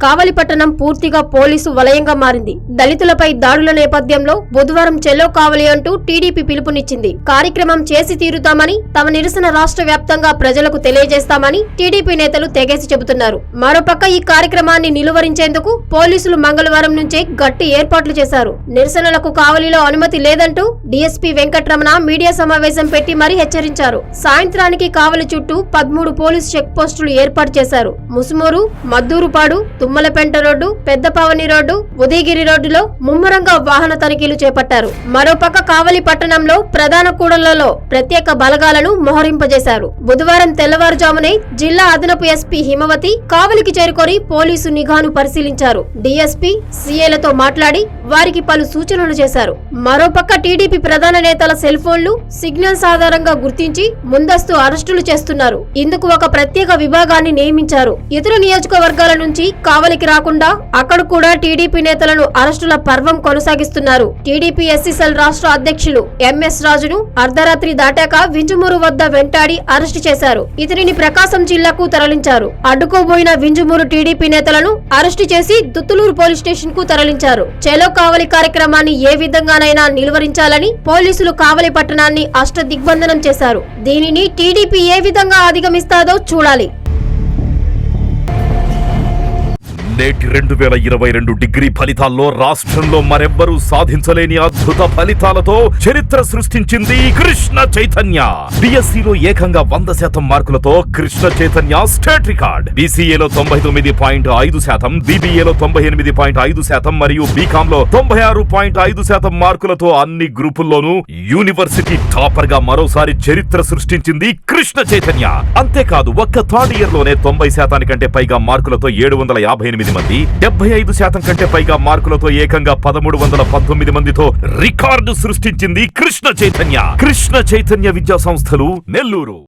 కావలి పట్టణం పూర్తిగా పోలీసు వలయంగా మారింది. దళితులపై దాడుల నేపథ్యంలో బుధవారం చెల్లో కావలి అంటూ టీడీపీ పిలుపునిచ్చింది. కార్యక్రమం చేసి తీరుతామని, తమ నిరసన రాష్ట్ర వ్యాప్తంగా ప్రజలకు తెలియజేస్తామని టీడీపీ నేతలు తెగేసి చెబుతున్నారు. మరోపక్క ఈ కార్యక్రమాన్ని నిలువరించేందుకు పోలీసులు మంగళవారం నుంచే గట్టి ఏర్పాట్లు చేశారు. నిరసనలకు కావలిలో అనుమతి లేదంటూ డీఎస్పీ వెంకటరమణ మీడియా సమావేశం పెట్టి మరీ హెచ్చరించారు. సాయంత్రానికి కావలి చుట్టూ 13 పోలీసు చెక్ పోస్టులు ఏర్పాటు చేశారు. ముసుమూరు, మద్దూరుపాడు, తుమ్మలపెంట రోడ్డు, పెద్దపావని రోడ్డు, ఉదయగిరి రోడ్డులో ముమ్మరంగా వాహన తనిఖీలు చేపట్టారు. మరోపక్క కావలి పట్టణంలో ప్రధాన కూడళ్లలో ప్రత్యేక బలగాలను మోహరింపజేశారు. బుధవారం తెల్లవారుజామునే జిల్లా అదనపు ఎస్పీ హిమవతి కావలికి చేరుకొని పోలీసు నిఘాను పరిశీలించారు. డీఎస్పీ సీఏలతో మాట్లాడి వారికి పలు సూచనలు చేశారు. మరోపక్క టీడీపీ ప్రధాన నేతల సెల్ ఫోన్లు, సిగ్నల్స్ ఆధారంగా గుర్తించి ముందస్తు అరెస్టులు చేస్తున్నారు. ఇందుకు ఒక ప్రత్యేక విభాగాన్ని నియమించారు. ఇతర నియోజకవర్గాల నుంచి కావలికి రాకుండా అక్కడ కూడా టీడీపీ నేతలను అరెస్టుల పర్వం కొనసాగిస్తున్నారు. టీడీపీ ఎస్సీసెల్ రాష్ట్ర అధ్యక్షులు ఎంఎస్ రాజును అర్ధరాత్రి దాటాక వింజమూరు వద్ద వెంటాడి అరెస్టు చేశారు. ఇతనిని ప్రకాశం జిల్లాకు తరలించారు. అడ్డుకోబోయిన వింజమూరు టీడీపీ నేతలను అరెస్టు చేసి దుత్తులూరు పోలీస్ స్టేషన్ కు తరలించారు. చెలో కావలి కార్యక్రమాన్ని ఏ విధంగానైనా నిలువరించాలని పోలీసులు కావలి పట్టణాన్ని అష్టదిగ్బంధనం చేశారు. దీనిని టీడీపీ ఏ విధంగా అధిగమిస్తాదో చూడాలి. నేటి 2022 డిగ్రీ ఫలితాల్లో రాష్ట్రంలో మరెవ్వరూ సాధించలేని అద్భుత ఫలితాలతో చరిత్ర సృష్టించింది కృష్ణ చైతన్య. బిఎస్సిలో ఏకంగా 100% మార్కులతో కృష్ణ చైతన్య స్టేట్ రికార్డ్. బీసీఏలో 99.5%, బీబీఏలో 98.5% మరియు బీకాంలో 96.5% మార్కులతో అన్ని గ్రూపుల్లోనూ యూనివర్సిటీ టాపర్ గా మరోసారి చరిత్ర సృష్టించింది కృష్ణ చైతన్య. అంతేకాదు ఒక్క థర్డ్ ఇయర్ లోనే 90% కంటే పైగా మార్కులతో 758 మంది, 75% కంటే పైగా మార్కులతో ఏకంగా 1319 మందితో రికార్డు సృష్టించింది కృష్ణ చైతన్య. కృష్ణ చైతన్య విద్యా సంస్థలు, నెల్లూరు.